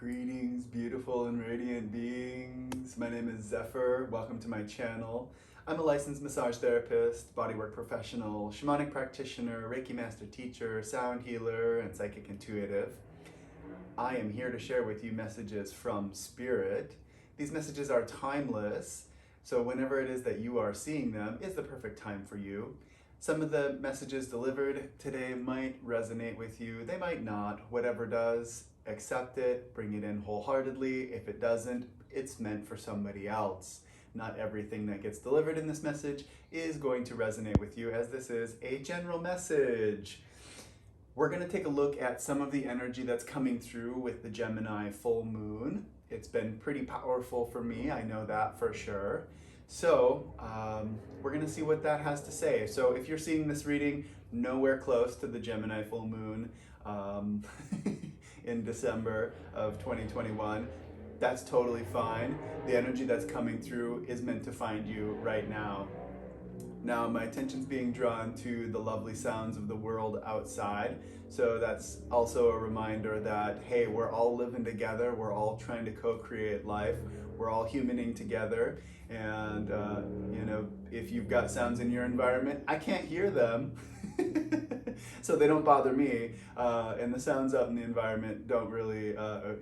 Greetings, beautiful and radiant beings. My name is Zephyr. Welcome to my channel. I'm a licensed massage therapist, bodywork professional, shamanic practitioner, Reiki master teacher, sound healer, and psychic intuitive. I am here to share with you messages from Spirit. These messages are timeless, so whenever it is that you are seeing them is the perfect time for you. Some of the messages delivered today might resonate with you. They might not. Whatever does, accept it, bring it in wholeheartedly. If it doesn't, it's meant for somebody else. Not everything that gets delivered in this message is going to resonate with you, as this is a general message. We're going to take a look at some of the energy that's coming through with the Gemini full moon. It's been pretty powerful for me, I know that for sure. So we're going to see what that has to say. So if you're seeing this reading nowhere close to the Gemini full moon in December of 2021, that's totally fine. The energy that's coming through is meant to find you right now. Now my attention's being drawn to the lovely sounds of the world outside. So that's also a reminder that, hey, we're all living together. We're all trying to co-create life. We're all humaning together. And, if you've got sounds in your environment, I can't hear them. So they don't bother me. And the sounds out in the environment don't really,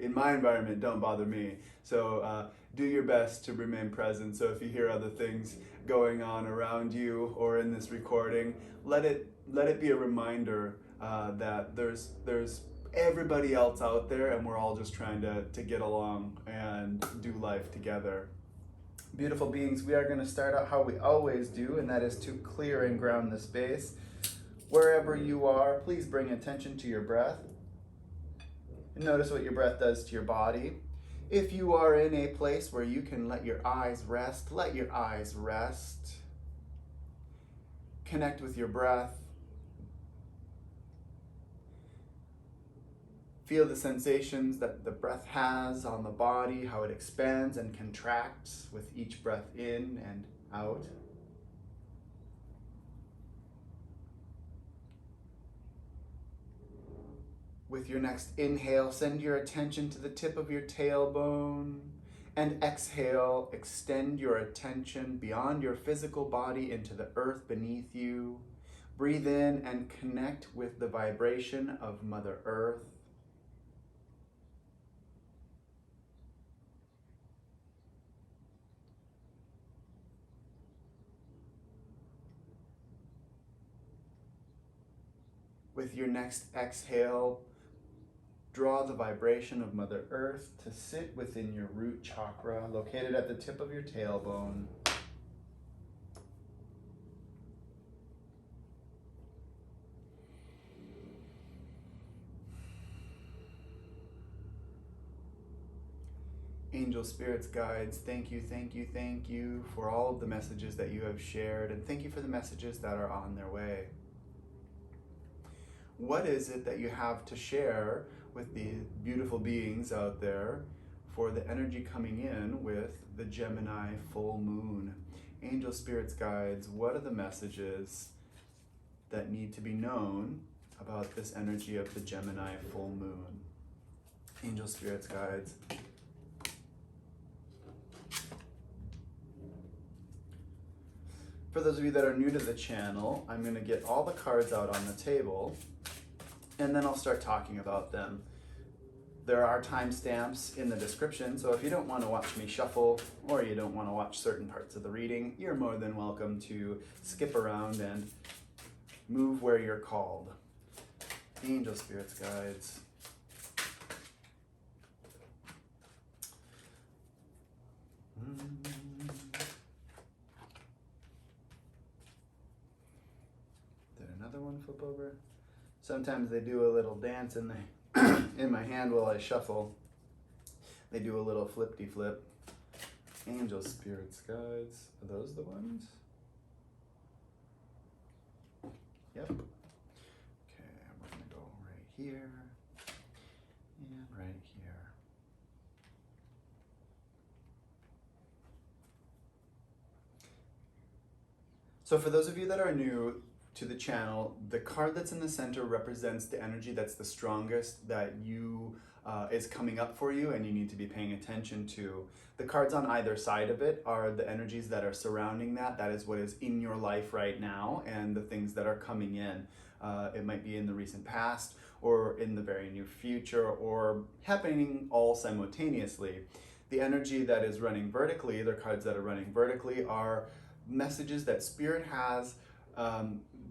in my environment, don't bother me. So do your best to remain present. So if you hear other things going on around you or in this recording, let it be a reminder that there's everybody else out there, and we're all just trying to get along and do life together. Beautiful beings, we are going to start out how we always do, and that is to clear and ground the space. Wherever you are, please bring attention to your breath. And notice what your breath does to your body. If you are in a place where you can let your eyes rest, let your eyes rest. Connect with your breath. Feel the sensations that the breath has on the body, how it expands and contracts with each breath in and out. With your next inhale, send your attention to the tip of your tailbone, and exhale, extend your attention beyond your physical body into the earth beneath you. Breathe in and connect with the vibration of Mother Earth. With your next exhale, draw the vibration of Mother Earth to sit within your root chakra, located at the tip of your tailbone. Angels, spirits, guides, thank you, thank you, thank you for all of the messages that you have shared, and thank you for the messages that are on their way. What is it that you have to share with the beautiful beings out there for the energy coming in with the Gemini full moon? Angel, spirits, guides, what are the messages that need to be known about this energy of the Gemini full moon? Angel, spirits, guides. For those of you that are new to the channel, I'm going to get all the cards out on the table, and then I'll start talking about them. There are timestamps in the description, so if you don't want to watch me shuffle, or you don't want to watch certain parts of the reading, you're more than welcome to skip around and move where you're called. Angel, spirits, guides. Did another one flip over? Sometimes they do a little dance in my hand while I shuffle. They do a little flip-de-flip. Angel, spirits, guides. Are those the ones? Yep. Okay, we're gonna go right here and right here. So for those of you that are new to the channel, the card that's in the center represents the energy that's the strongest that you is coming up for you and you need to be paying attention to. The cards on either side of it are the energies that are surrounding that. That is what is in your life right now and the things that are coming in. It might be in the recent past or in the very near future or happening all simultaneously. The energy that is running vertically, the cards that are running vertically, are messages that Spirit has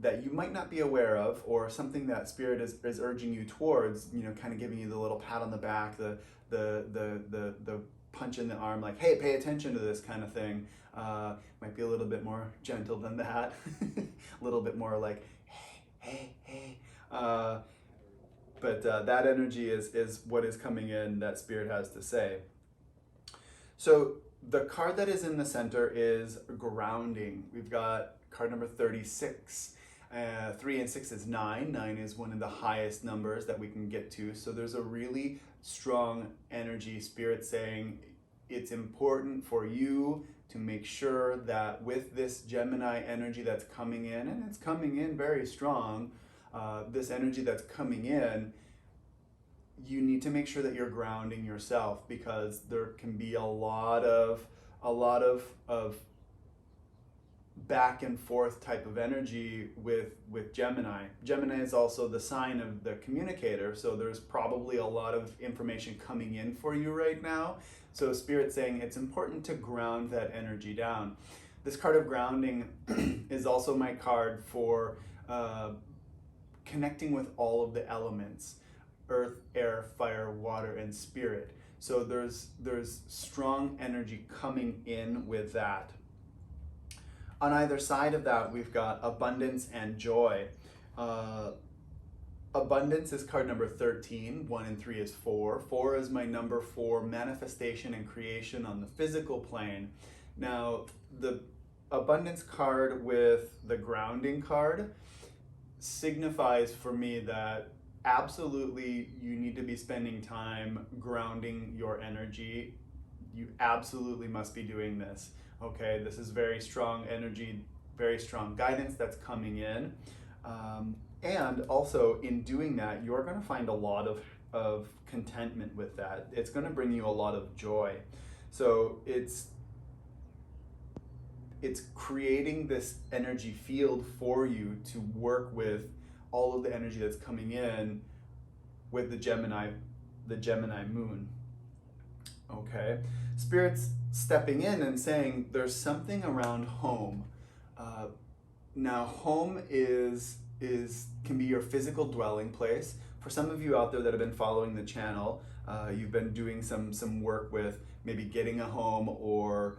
that you might not be aware of, or something that Spirit is urging you towards, you know, kind of giving you the little pat on the back, the punch in the arm, like, hey, pay attention to this kind of thing. Might be a little bit more gentle than that, a little bit more like, hey. But that energy is what is coming in that Spirit has to say. So the card that is in the center is grounding. We've got card number 36. 3 and 6 is 9. 9 is one of the highest numbers that we can get to. So there's a really strong energy, Spirit saying it's important for you to make sure that with this Gemini energy that's coming in, and it's coming in very strong, this energy that's coming in, you need to make sure that you're grounding yourself, because there can be a lot of back and forth type of energy with Gemini. Gemini is also the sign of the communicator, so there's probably a lot of information coming in for you right now. So Spirit's saying it's important to ground that energy down. This card of grounding is also my card for connecting with all of the elements: earth, air, fire, water, and spirit. So there's strong energy coming in with that. On either side of that, we've got abundance and joy. Abundance is card number 13. 1 and 3 is 4. 4 is my number for manifestation and creation on the physical plane. Now, the abundance card with the grounding card signifies for me that absolutely you need to be spending time grounding your energy. You absolutely must be doing this. Okay, this is very strong energy, very strong guidance that's coming in. And also in doing that, you're going to find a lot of contentment with that. It's going to bring you a lot of joy. So it's creating this energy field for you to work with all of the energy that's coming in with the Gemini moon. Okay, Spirit's stepping in and saying there's something around home. Now, home can be your physical dwelling place. For some of you out there that have been following the channel, you've been doing some work with maybe getting a home or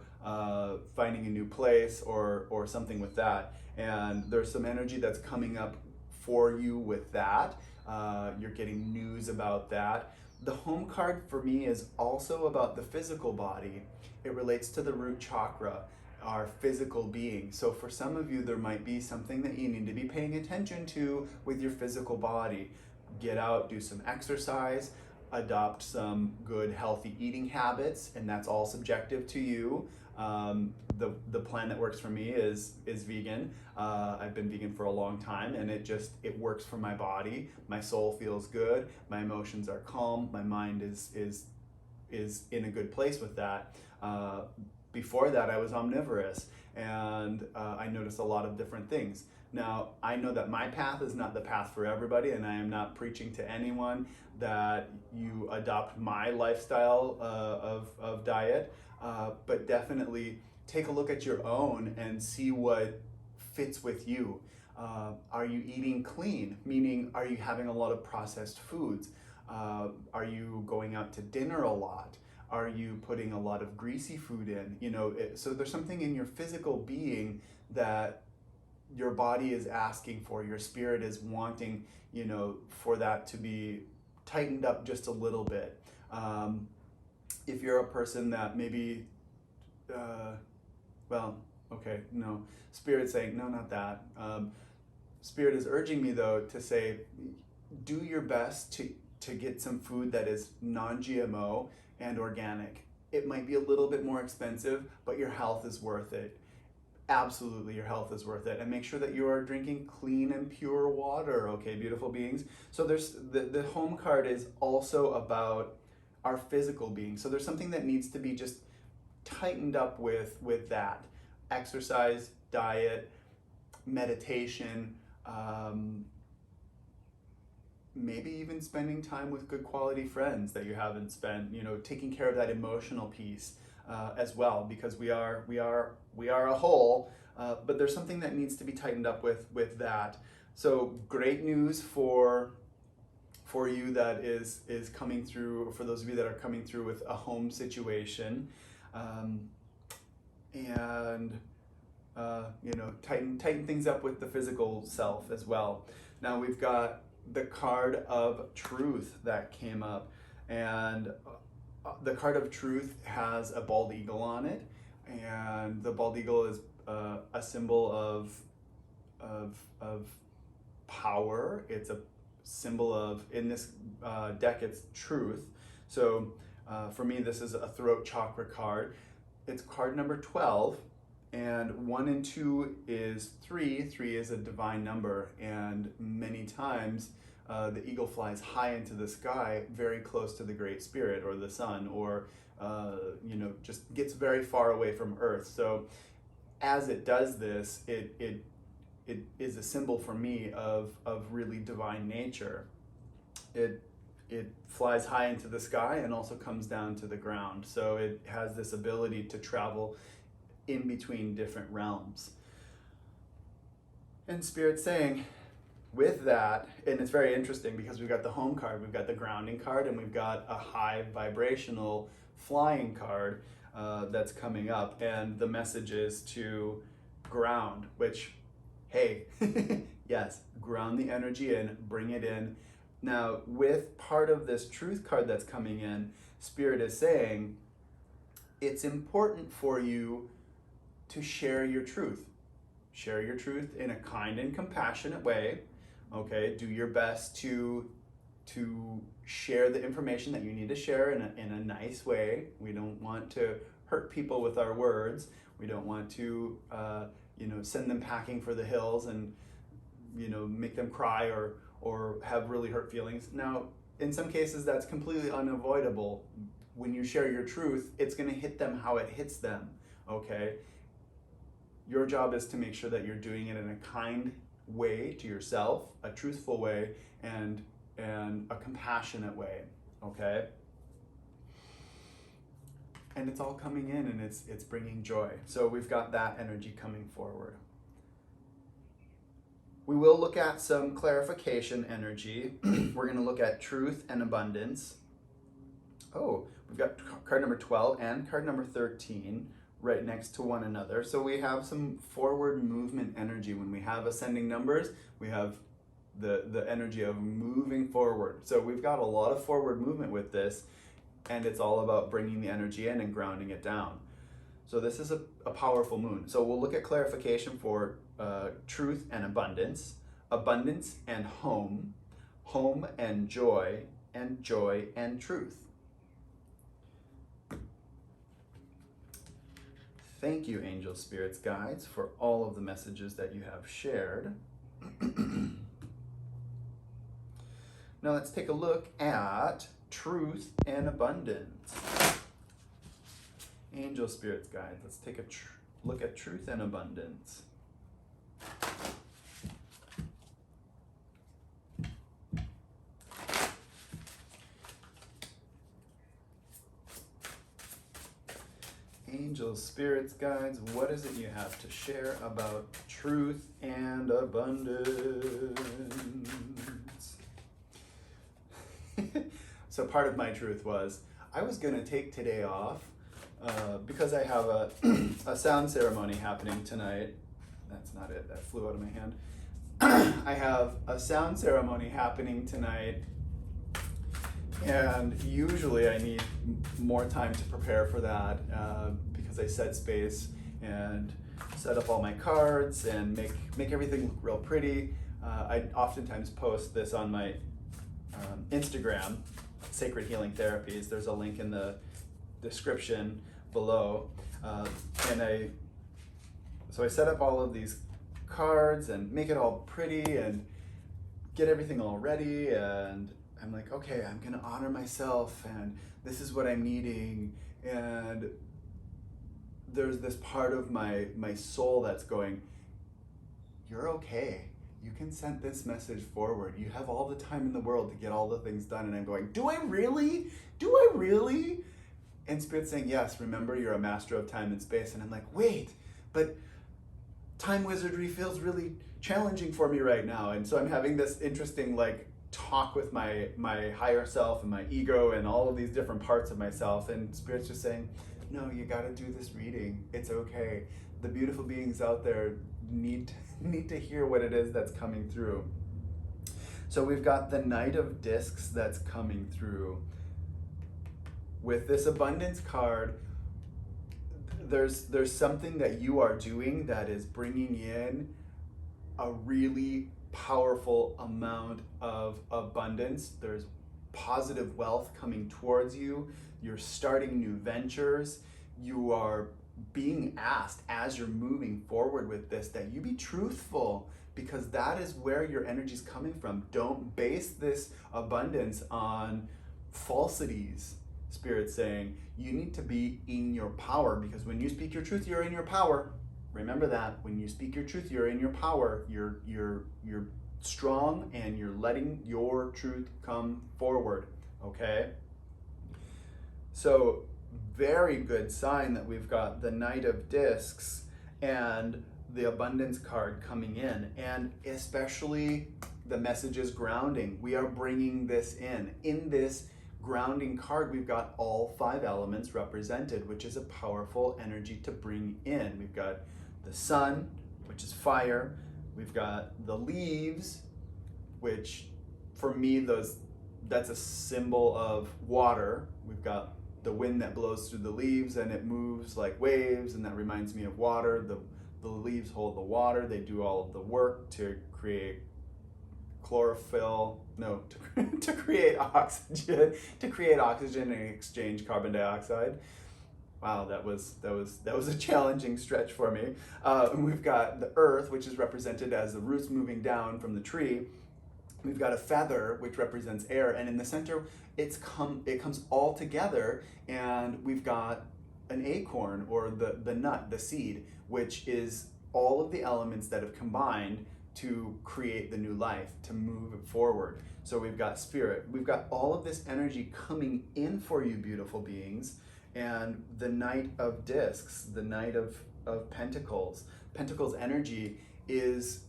finding a new place or something with that. And there's some energy that's coming up for you with that. You're getting news about that. The home card for me is also about the physical body. It relates to the root chakra, our physical being. So for some of you, there might be something that you need to be paying attention to with your physical body. Get out, do some exercise, adopt some good healthy eating habits, and that's all subjective to you. The plan that works for me is vegan. I've been vegan for a long time, and it works for my body. My soul feels good. My emotions are calm. My mind is in a good place with that. Before that, I was omnivorous, and I noticed a lot of different things. Now, I know that my path is not the path for everybody, and I am not preaching to anyone that you adopt my lifestyle of diet, but definitely take a look at your own and see what fits with you. Are you eating clean? Meaning, are you having a lot of processed foods? Are you going out to dinner a lot? Are you putting a lot of greasy food in? So there's something in your physical being that your body is asking for, your spirit is wanting, for that to be tightened up just a little bit. If you're a person that maybe, Spirit's saying, no, not that. Spirit is urging me though to say, do your best to get some food that is non-GMO and organic. It might be a little bit more expensive, but your health is worth it. absolutely your health is worth it. And make sure that you are drinking clean and pure water, okay, beautiful beings? So there's the home card is also about our physical being. So there's something that needs to be just tightened up with that. Exercise, diet, meditation, maybe even spending time with good quality friends that you haven't spent, you know, taking care of that emotional piece as well, because we are a whole, but there's something that needs to be tightened up with that. So great news for you that is coming through, for those of you that are coming through with a home situation, and you know, tighten things up with the physical self as well. Now we've got the card of truth that came up, and the card of truth has a bald eagle on it, and the bald eagle is a symbol of power. It's a symbol of, in this deck, it's truth. So for me, this is a throat chakra card. It's card number 12, and 1 and 2 is 3. 3 is a divine number, and many times the eagle flies high into the sky, very close to the Great Spirit or the sun, or you know, just gets very far away from Earth. So as it does this, it is a symbol for me of really divine nature. It flies high into the sky and also comes down to the ground. So it has this ability to travel in between different realms. And Spirit's saying, with that, and it's very interesting because we've got the home card, we've got the grounding card, and we've got a high vibrational flying card that's coming up. And the message is to ground, which, hey, yes, ground the energy in, bring it in. Now, with part of this truth card that's coming in, Spirit is saying it's important for you to share your truth. Share your truth in a kind and compassionate way. Okay, do your best to share the information that you need to share in a nice way. We don't want to hurt people with our words. We don't want to you know, send them packing for the hills and, you know, make them cry or have really hurt feelings. Now, in some cases, that's completely unavoidable. When you share your truth, it's going to hit them how it hits them. Okay, your job is to make sure that you're doing it in a kind way to yourself, a truthful way, and a compassionate way. Okay, and it's all coming in, and it's bringing joy. So we've got that energy coming forward. We will look at some clarification energy. We're going to look at truth and abundance. Oh, we've got card number 12 and card number 13 right next to one another. So we have some forward movement energy. When we have ascending numbers, we have the energy of moving forward. So we've got a lot of forward movement with this, and it's all about bringing the energy in and grounding it down. So this is a powerful moon. So we'll look at clarification for truth and abundance, abundance and home, home and joy and truth. Thank you, angels, spirits, guides, for all of the messages that you have shared. Now let's take a look at truth and abundance. Angel, spirits, guides, let's take a look at truth and abundance. Angels, spirits, guides, what is it you have to share about truth and abundance? So part of my truth was, I was going to take today off because I have a sound ceremony happening tonight. That's not it, that flew out of my hand. I have a sound ceremony happening tonight, and usually I need more time to prepare for that because I set space and set up all my cards and make everything look real pretty. I oftentimes post this on my Instagram, Sacred Healing Therapies. There's a link in the description below, and So I set up all of these cards and make it all pretty and get everything all ready, and I'm like, okay, I'm gonna honor myself, and this is what I'm needing. And there's this part of my soul that's going, you're okay. You can send this message forward. You have all the time in the world to get all the things done. And I'm going, do I really? Do I really? And Spirit's saying, yes, remember, you're a master of time and space. And I'm like, wait, but time wizardry feels really challenging for me right now. And so I'm having this interesting like talk with my higher self and my ego and all of these different parts of myself. And Spirit's just saying, no, you got to do this reading. It's okay. The beautiful beings out there need to hear what it is that's coming through. So we've got the Knight of Discs that's coming through. With this abundance card, there's something that you are doing that is bringing in a really powerful amount of abundance. There's positive wealth coming towards you. You're starting new ventures. You are being asked as you're moving forward with this that you be truthful, because that is where your energy is coming from. Don't base this abundance on falsities. Spirit's saying you need to be in your power, because when you speak your truth, you're in your power. Remember that. When you speak your truth, you're in your power. You're strong, and you're letting your truth come forward. Okay? So very good sign that we've got the Knight of Discs and the abundance card coming in, and especially the message is grounding. We are bringing this in. In this grounding card, we've got all 5 elements represented, which is a powerful energy to bring in. We've got the sun, which is fire. We've got the leaves, which for me, that's a symbol of water. We've got the wind that blows through the leaves and it moves like waves, and that reminds me of water. The leaves hold the water. They do all of the work to create chlorophyll, no, to create oxygen, and exchange carbon dioxide. Wow, that was a challenging stretch for me. And we've got the earth, which is represented as the roots moving down from the tree. We've got a feather, which represents air, and in the center, it comes all together, and we've got an acorn, or the nut, the seed, which is all of the elements that have combined to create the new life, to move it forward. So we've got spirit, we've got all of this energy coming in for you, beautiful beings, and the Knight of Discs, the Knight of Pentacles. Pentacles energy is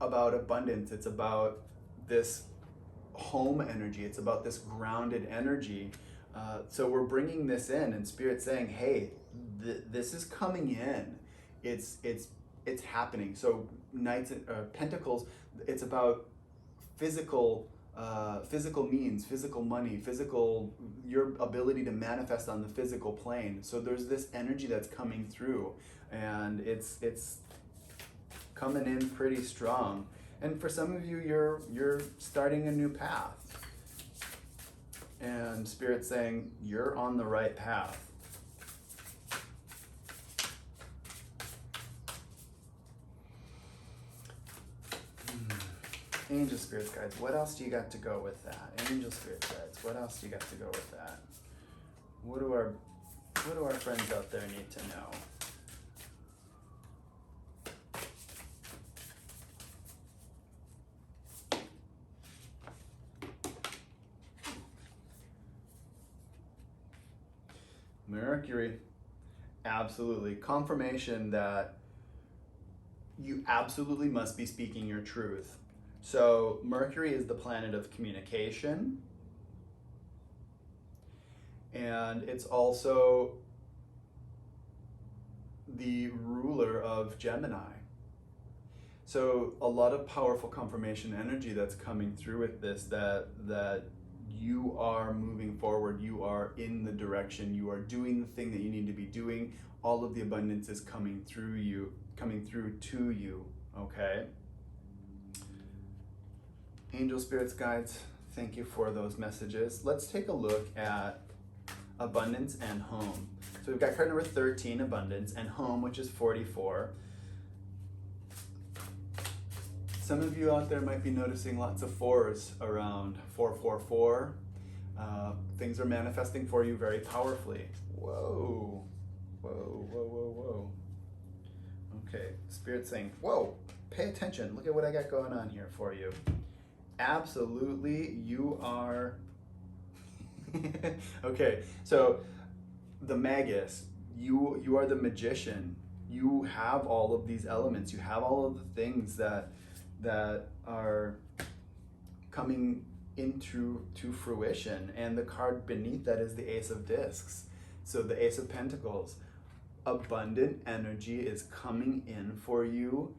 about abundance. It's about this home energy. It's about this grounded energy. So we're bringing this in, and Spirit's saying, hey, this is coming in. It's happening. So Knights, Pentacles, it's about physical means, physical money, your ability to manifest on the physical plane. So there's this energy that's coming through, and it's coming in pretty strong. And for some of you, you're starting a new path. And Spirit's saying, you're on the right path. Angel Spirits Guides, what else do you got to go with that? Angel Spirits Guides, what else do you got to go with that? What do our friends out there need to know? Mercury, absolutely. Confirmation that you absolutely must be speaking your truth. So Mercury is the planet of communication, and it's also the ruler of Gemini. So a lot of powerful confirmation energy that's coming through with this, that you are moving forward, you are in the direction, you are doing the thing that you need to be doing. All of the abundance is coming through to you, okay? Angel Spirits Guides, thank you for those messages. Let's take a look at abundance and home. So we've got card number 13, abundance, and home, which is 44. Some of you out there might be noticing lots of fours around. 444. Things are manifesting for you very powerfully. Whoa. Whoa, whoa, whoa, whoa. Okay, Spirit's saying, whoa, pay attention. Look at what I got going on here for you. Absolutely, you are... Okay, so the magus, you are the magician. You have all of these elements. You have all of the things that are coming into fruition, and the card beneath that is the Ace of Discs. So the Ace of Pentacles, abundant energy is coming in for you,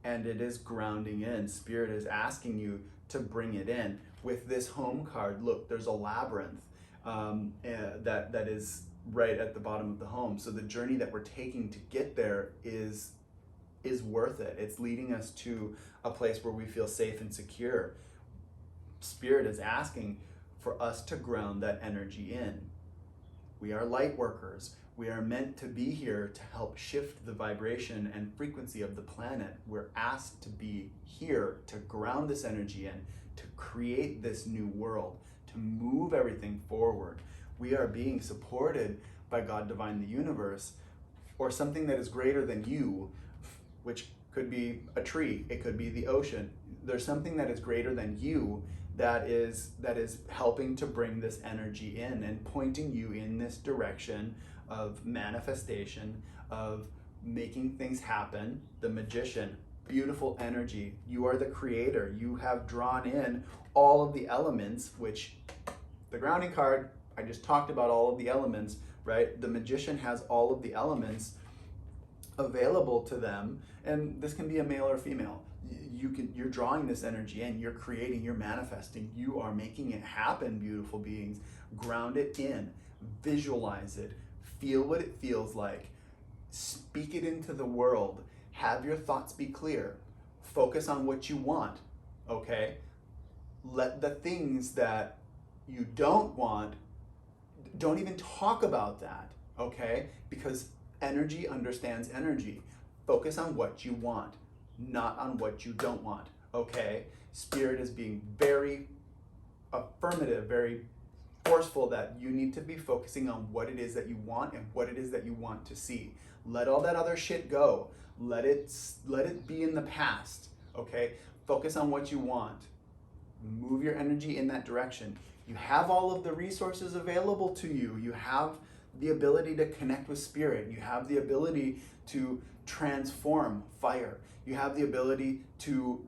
and it is grounding in. Spirit is asking you to bring it in. With this home card, look, there's a labyrinth that is right at the bottom of the home. So the journey that we're taking to get there is worth it. It's leading us to a place where we feel safe and secure. Spirit is asking for us to ground that energy in. We are light workers. We are meant to be here to help shift the vibration and frequency of the planet. We're asked to be here to ground this energy in, to create this new world, to move everything forward. We are being supported by God, Divine, the universe, or something that is greater than you, which could be a tree, it could be the ocean. There's something that is greater than you that is helping to bring this energy in and pointing you in this direction of manifestation, of making things happen. The magician, beautiful energy. You are the creator. You have drawn in all of the elements, which the grounding card, I just talked about all of the elements, right? The magician has all of the elements available to them, and this can be a male or female. You're drawing this energy in, you're creating, you're manifesting, you are making it happen, beautiful beings. Ground it in, visualize it, feel what it feels like, speak it into the world, have your thoughts be clear, focus on what you want, okay? Let the things that you don't want, don't even talk about that, okay? Because energy understands energy. Focus on what you want, not on what you don't want, okay? Spirit is being very affirmative, very forceful that you need to be focusing on what it is that you want and what it is that you want to see. Let all that other shit go. Let it be in the past, okay? Focus on what you want. Move your energy in that direction. You have all of the resources available to you. You have the ability to connect with spirit. You have the ability to transform fire. You have the ability to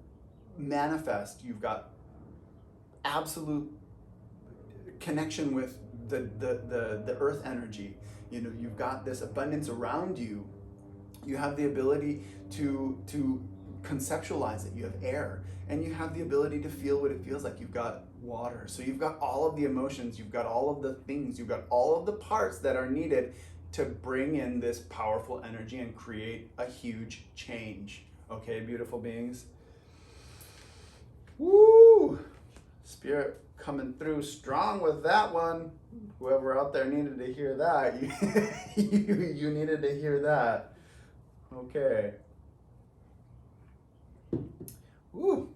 manifest. You've got absolute connection with the earth energy. You know, you've got this abundance around you. You have the ability to conceptualize it. You have air, and you have the ability to feel what it feels like. You've got water. So you've got all of the emotions, you've got all of the things, you've got all of the parts that are needed to bring in this powerful energy and create a huge change. Okay, beautiful beings? Woo! Spirit coming through strong with that one. Whoever out there needed to hear that, you needed to hear that. Okay. Woo!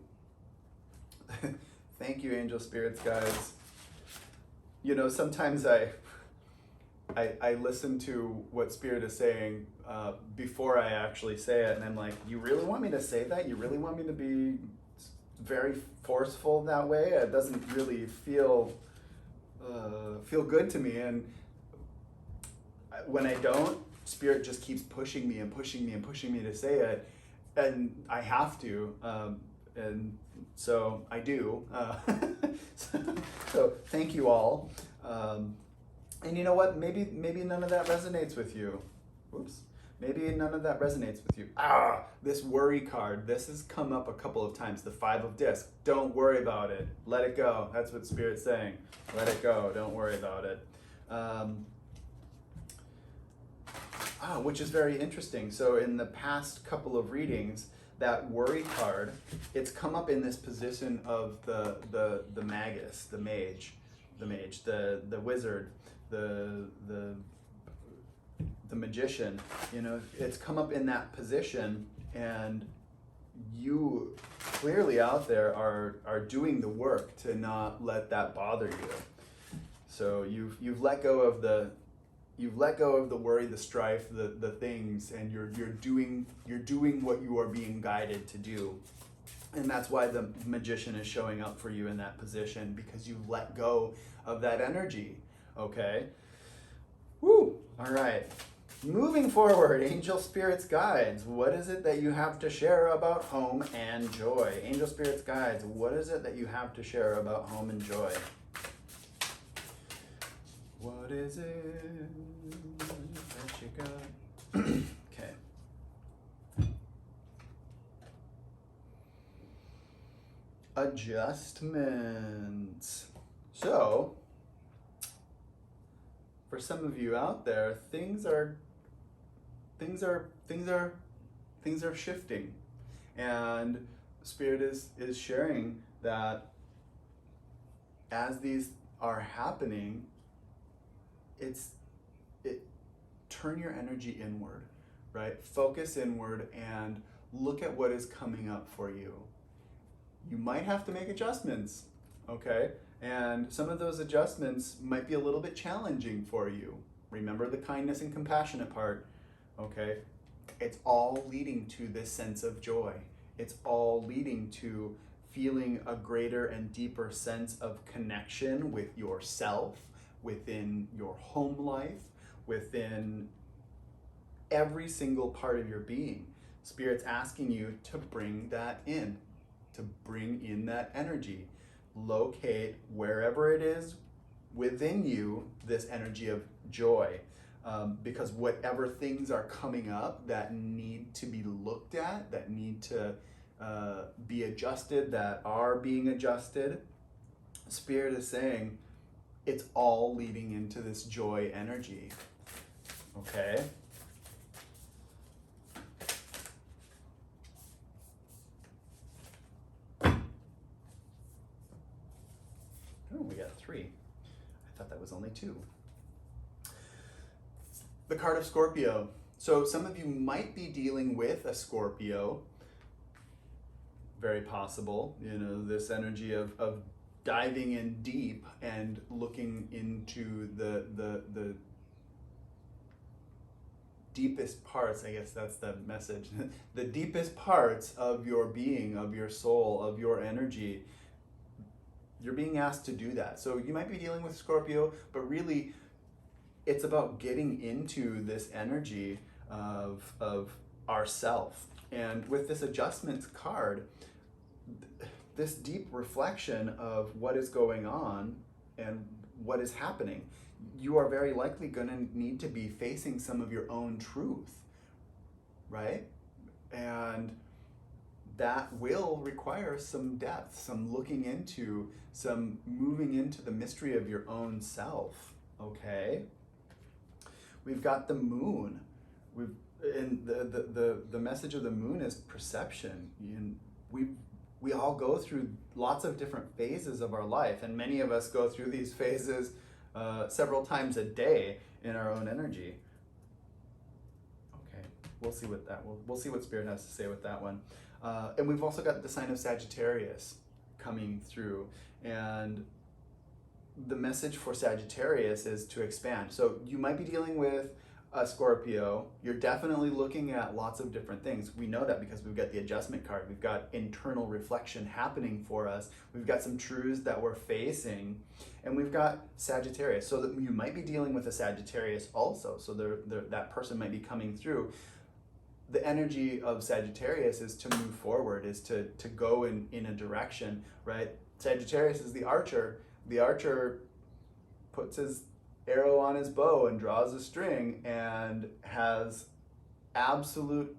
Thank you, angel spirits, guys. You know, sometimes I listen to what Spirit is saying before I actually say it, and I'm like, you really want me to say that? You really want me to be very forceful that way? It doesn't really feel good to me. And when I don't, Spirit just keeps pushing me and pushing me and pushing me to say it, and I have to. And so I do. So thank you all. And you know what? Maybe none of that resonates with you. Oops. Maybe none of that resonates with you. This worry card. This has come up a couple of times. The 5 of discs. Don't worry about it. Let it go. That's what Spirit's saying. Let it go. Don't worry about it. Which is very interesting. So in the past couple of readings, that worry card, it's come up in this position of the magus, the mage, the wizard, the magician, you know, it's come up in that position, and you clearly out there are doing the work to not let that bother you. So you've let go of the worry, the strife, the things, and you're doing what you are being guided to do. And that's why the magician is showing up for you in that position, because you've let go of that energy. Okay? Woo! All right. Moving forward, angel spirits guides. What is it that you have to share about home and joy? Angel spirits guides. What is it that you have to share about home and joy? What is it that you got? Okay. Adjustments. So, for some of you out there, things are shifting, and Spirit is sharing that as these are happening, turn your energy inward, right? Focus inward and look at what is coming up for you. You might have to make adjustments, okay? And some of those adjustments might be a little bit challenging for you. Remember the kindness and compassionate part, okay? It's all leading to this sense of joy. It's all leading to feeling a greater and deeper sense of connection with yourself, within your home life, within every single part of your being. Spirit's asking you to bring that in, to bring in that energy. Locate wherever it is within you this energy of joy. Because whatever things are coming up that need to be looked at, that need to be adjusted, that are being adjusted, Spirit is saying it's all leading into this joy energy. Okay? Oh, we got 3. I thought that was only 2. The card of Scorpio. So some of you might be dealing with a Scorpio. Very possible. You know, this energy of diving in deep and looking into the deepest parts, I guess that's the message, the deepest parts of your being, of your soul, of your energy. You're being asked to do that. So you might be dealing with Scorpio, but really it's about getting into this energy of ourself. And with this adjustments card, this deep reflection of what is going on and what is happening, you are very likely going to need to be facing some of your own truth, right? And that will require some depth, some looking into, some moving into the mystery of your own self, okay? We've got the moon. And the message of the moon is perception. We all go through lots of different phases of our life, and many of us go through these phases several times a day in our own energy. Okay, we'll see what Spirit has to say with that one. And we've also got the sign of Sagittarius coming through, and the message for Sagittarius is to expand. So you might be dealing with a Scorpio. You're definitely looking at lots of different things. We know that because we've got the adjustment card. We've got internal reflection happening for us. We've got some truths that we're facing, and we've got Sagittarius. So that you might be dealing with a Sagittarius also. So that person might be coming through. The energy of Sagittarius is to move forward, is to go in a direction, right? Sagittarius is the archer. The archer puts his arrow on his bow and draws a string and has absolute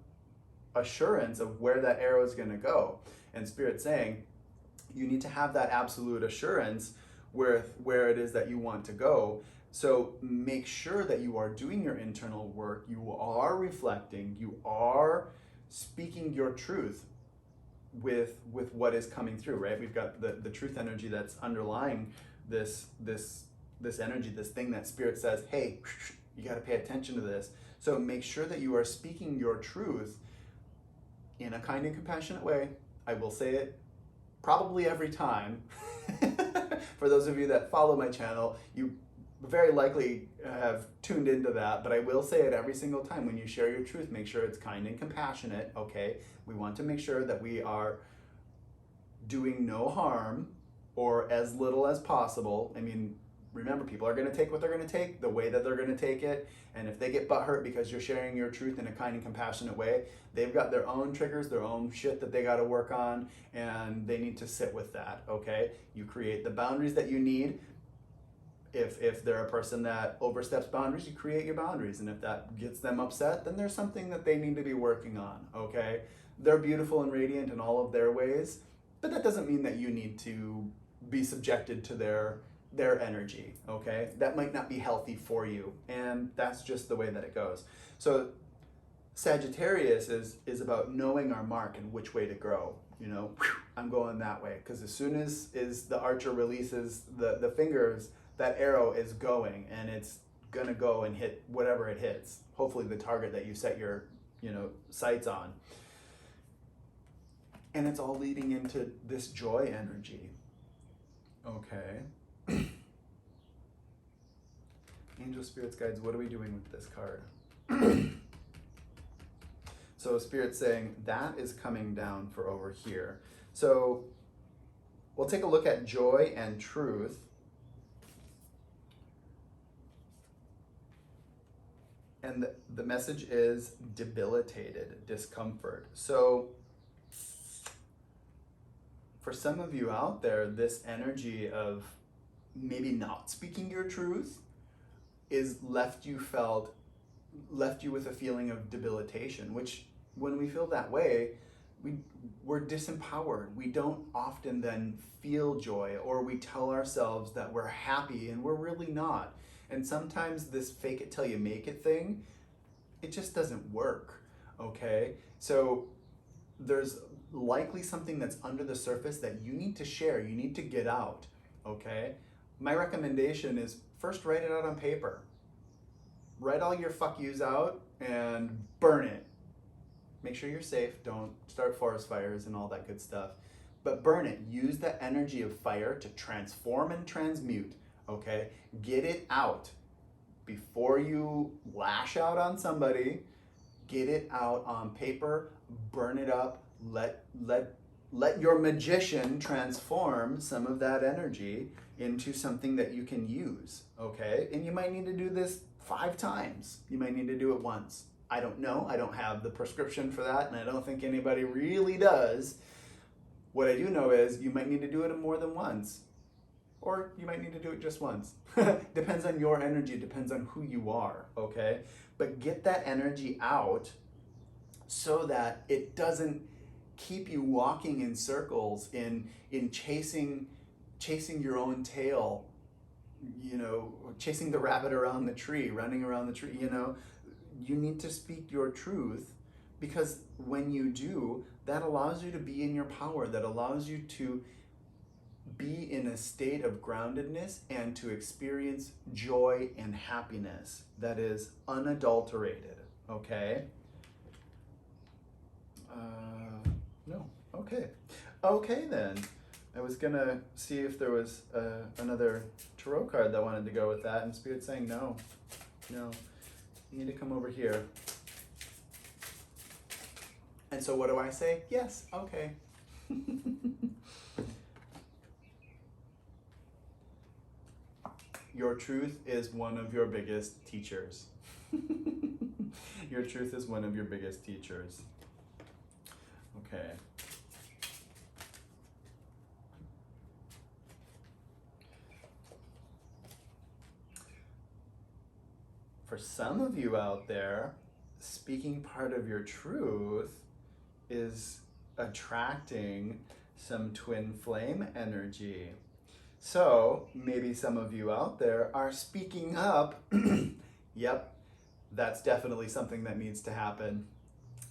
assurance of where that arrow is going to go. And Spirit's saying you need to have that absolute assurance where it is that you want to go. So make sure that you are doing your internal work, you are reflecting, you are speaking your truth with what is coming through, right? We've got the truth energy that's underlying this this energy, this thing that Spirit says, hey, you got to pay attention to this. So make sure that you are speaking your truth in a kind and compassionate way. I will say it probably every time. For those of you that follow my channel, you very likely have tuned into that, but I will say it every single time. When you share your truth, make sure it's kind and compassionate, okay? We want to make sure that we are doing no harm or as little as possible. I mean, remember, people are going to take what they're going to take, the way that they're going to take it, and if they get butthurt because you're sharing your truth in a kind and compassionate way, they've got their own triggers, their own shit that they got to work on, and they need to sit with that, okay? You create the boundaries that you need. If they're a person that oversteps boundaries, you create your boundaries, and if that gets them upset, then there's something that they need to be working on, okay? They're beautiful and radiant in all of their ways, but that doesn't mean that you need to be subjected to their energy, okay? That might not be healthy for you, and that's just the way that it goes. So Sagittarius is about knowing our mark and which way to grow. You know, I'm going that way, because as soon as the archer releases the fingers, that arrow is going, and it's gonna go and hit whatever it hits. Hopefully the target that you set your, sights on. And it's all leading into this joy energy. Okay. Angel, spirits, guides, what are we doing with this card? So Spirit's saying that is coming down for over here. So we'll take a look at joy and truth. And the message is debilitated, discomfort. So for some of you out there, this energy of maybe not speaking your truth is left you with a feeling of debilitation, which when we feel that way, we're disempowered. We don't often then feel joy, or we tell ourselves that we're happy and we're really not. And sometimes this fake it till you make it thing, it just doesn't work, okay? So there's likely something that's under the surface that you need to share, you need to get out, okay? My recommendation is first write it out on paper. Write all your fuck yous out and burn it. Make sure you're safe, don't start forest fires and all that good stuff. But burn it, use the energy of fire to transform and transmute. Okay, get it out before you lash out on somebody. Get it out on paper, burn it up. Let your magician transform some of that energy into something that you can use. Okay, and you might need to do this 5 times. You might need to do it once. I don't know. I don't have the prescription for that, and I don't think anybody really does. What I do know is you might need to do it more than once. Or you might need to do it just once. Depends on your energy, depends on who you are, okay? But get that energy out so that it doesn't keep you walking in circles, in chasing your own tail, chasing the rabbit around the tree, running around the tree, You need to speak your truth, because when you do, that allows you to be in your power, that allows you to be in a state of groundedness and to experience joy and happiness that is unadulterated, okay? No, okay. Okay then. I was gonna see if there was another tarot card that wanted to go with that, and Spirit's saying no, you need to come over here. And so what do I say? Yes, okay. Your truth is one of your biggest teachers. Your truth is one of your biggest teachers. Okay. For some of you out there, speaking part of your truth is attracting some twin flame energy. So maybe some of you out there are speaking up. Yep, that's definitely something that needs to happen.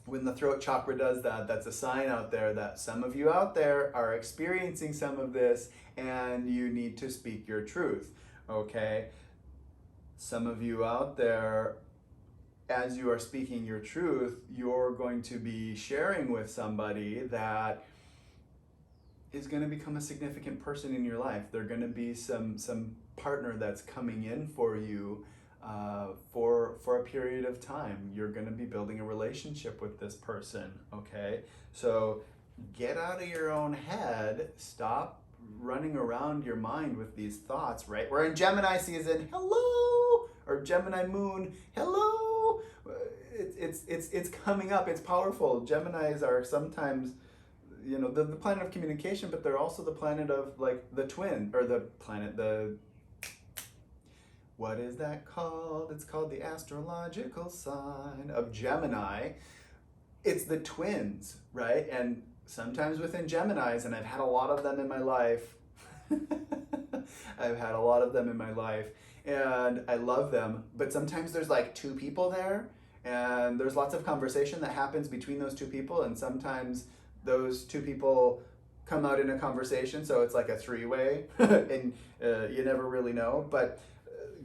When the throat chakra does that, that's a sign out there that some of you out there are experiencing some of this and you need to speak your truth. okay? Some of you out there, as you are speaking your truth, you're going to be sharing with somebody that is going to become a significant person in your life. They're going to be some partner that's coming in for you for a period of time. You're going to be building a relationship with this person, okay? So get out of your own head. Stop running around your mind with these thoughts, right? We're in Gemini season, hello, or Gemini moon, hello. It's coming up. It's powerful. Geminis are sometimes, you know, the planet of communication, but they're also the planet of like the twin, or the planet, what is that called? It's called the astrological sign of Gemini. It's the twins, right? And sometimes within Geminis, and I've had a lot of them in my life, I've had a lot of them in my life, and I love them, but sometimes there's like two people there, and there's lots of conversation that happens between those two people, and sometimes those two people come out in a conversation, so it's like a three-way, and you never really know. But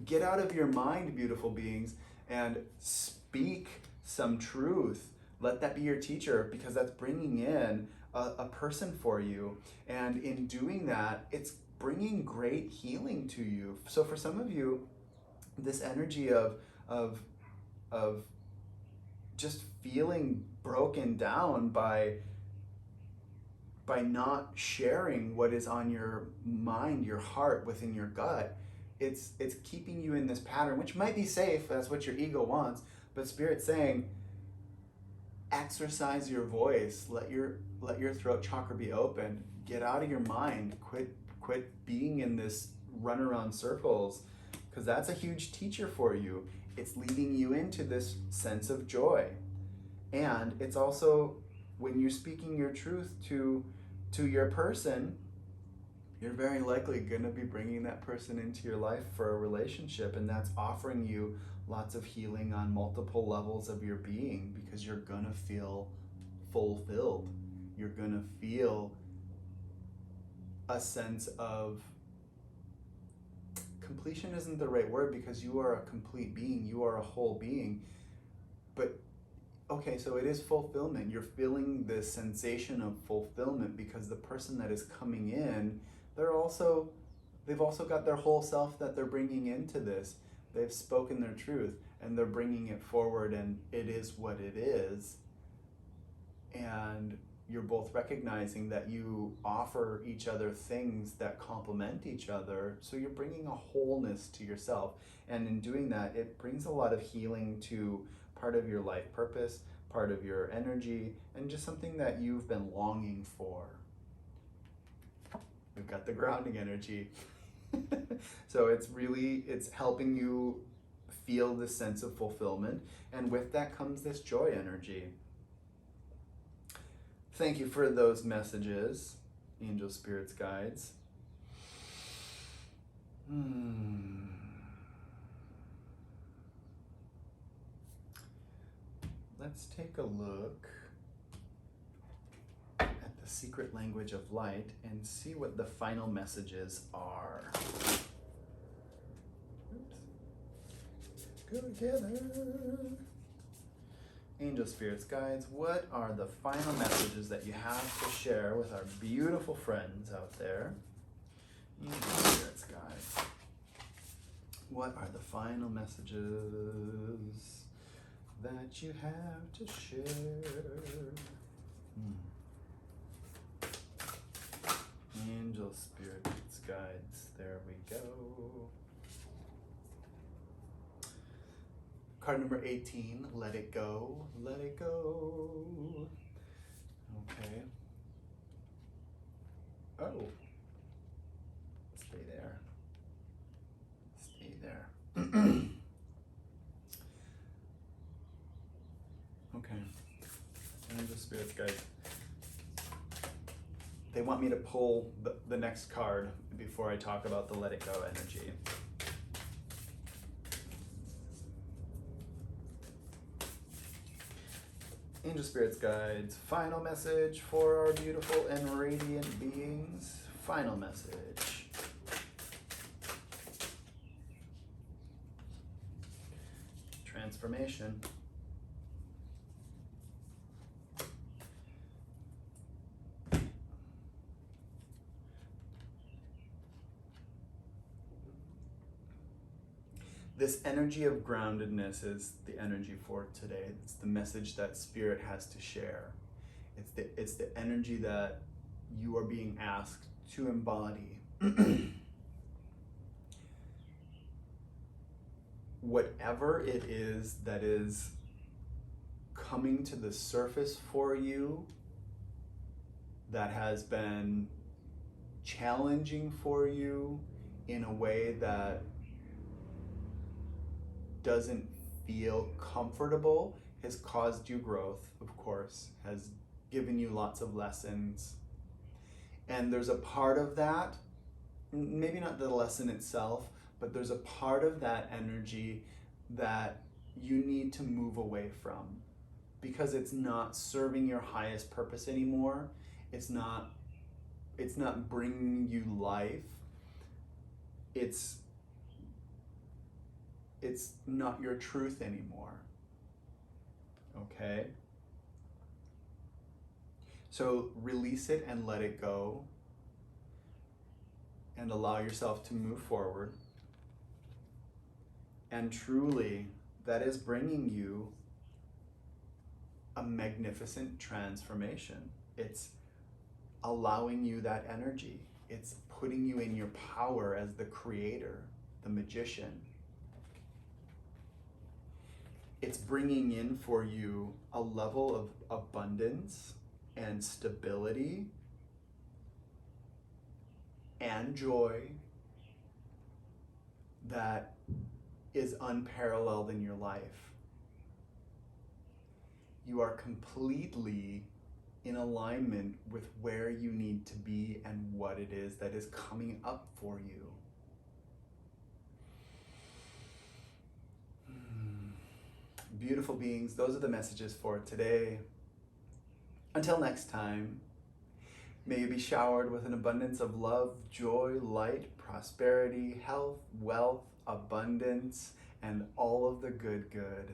get out of your mind, beautiful beings, and speak some truth. Let that be your teacher, because that's bringing in a person for you. And in doing that, it's bringing great healing to you. So for some of you, this energy of just feeling broken down by not sharing what is on your mind, your heart, within your gut, it's keeping you in this pattern, which might be safe. That's what your ego wants. But Spirit's saying, exercise your voice. Let your throat chakra be open. Get out of your mind. Quit being in this run around circles, because that's a huge teacher for you. It's leading you into this sense of joy. And it's also, when you're speaking your truth to your person, you're very likely going to be bringing that person into your life for a relationship, and that's offering you lots of healing on multiple levels of your being, because you're going to feel fulfilled. You're going to feel a sense of completion. Isn't the right word, because you are a complete being. You are a whole being. But okay, so it is fulfillment. You're feeling this sensation of fulfillment because the person that is coming in, they've also got their whole self that they're bringing into this. They've spoken their truth and they're bringing it forward, and it is what it is. And you're both recognizing that you offer each other things that complement each other. So you're bringing a wholeness to yourself. And in doing that, it brings a lot of healing to part of your life purpose, part of your energy, and just something that you've been longing for. We've got the grounding energy. So it's helping you feel this sense of fulfillment, and with that comes this joy energy. Thank you for those messages, angel, spirits, guides. Let's take a look at the secret language of light and see what the final messages are. Oops. Go together. Angel, spirits, guides, what are the final messages that you have to share with our beautiful friends out there? Angel, spirits, guides, what are the final messages that you have to share? Angel, spirits, guides, there we go. Card number 18, let it go, let it go. Okay. Oh, stay there. Stay there. Okay. Angel, spirits, guides, they want me to pull the next card before I talk about the let it go energy. Angel, spirits, guides, final message for our beautiful and radiant beings. Final message. transformation. This energy of groundedness is the energy for today. It's the message that Spirit has to share. It's the energy that you are being asked to embody. Whatever it is that is coming to the surface for you, that has been challenging for you in a way that doesn't feel comfortable, has caused you growth, of course, has given you lots of lessons. And there's a part of that, maybe not the lesson itself, but there's a part of that energy that you need to move away from because it's not serving your highest purpose anymore. It's not bringing you life. It's not your truth anymore. Okay? So release it and let it go and allow yourself to move forward. And truly, that is bringing you a magnificent transformation. It's allowing you that energy. It's putting you in your power as the creator, the magician. It's bringing in for you a level of abundance and stability and joy that is unparalleled in your life. You are completely in alignment with where you need to be and what it is that is coming up for you. Beautiful beings, those are the messages for today. Until next time, may you be showered with an abundance of love, joy, light, prosperity, health, wealth, abundance, and all of the good.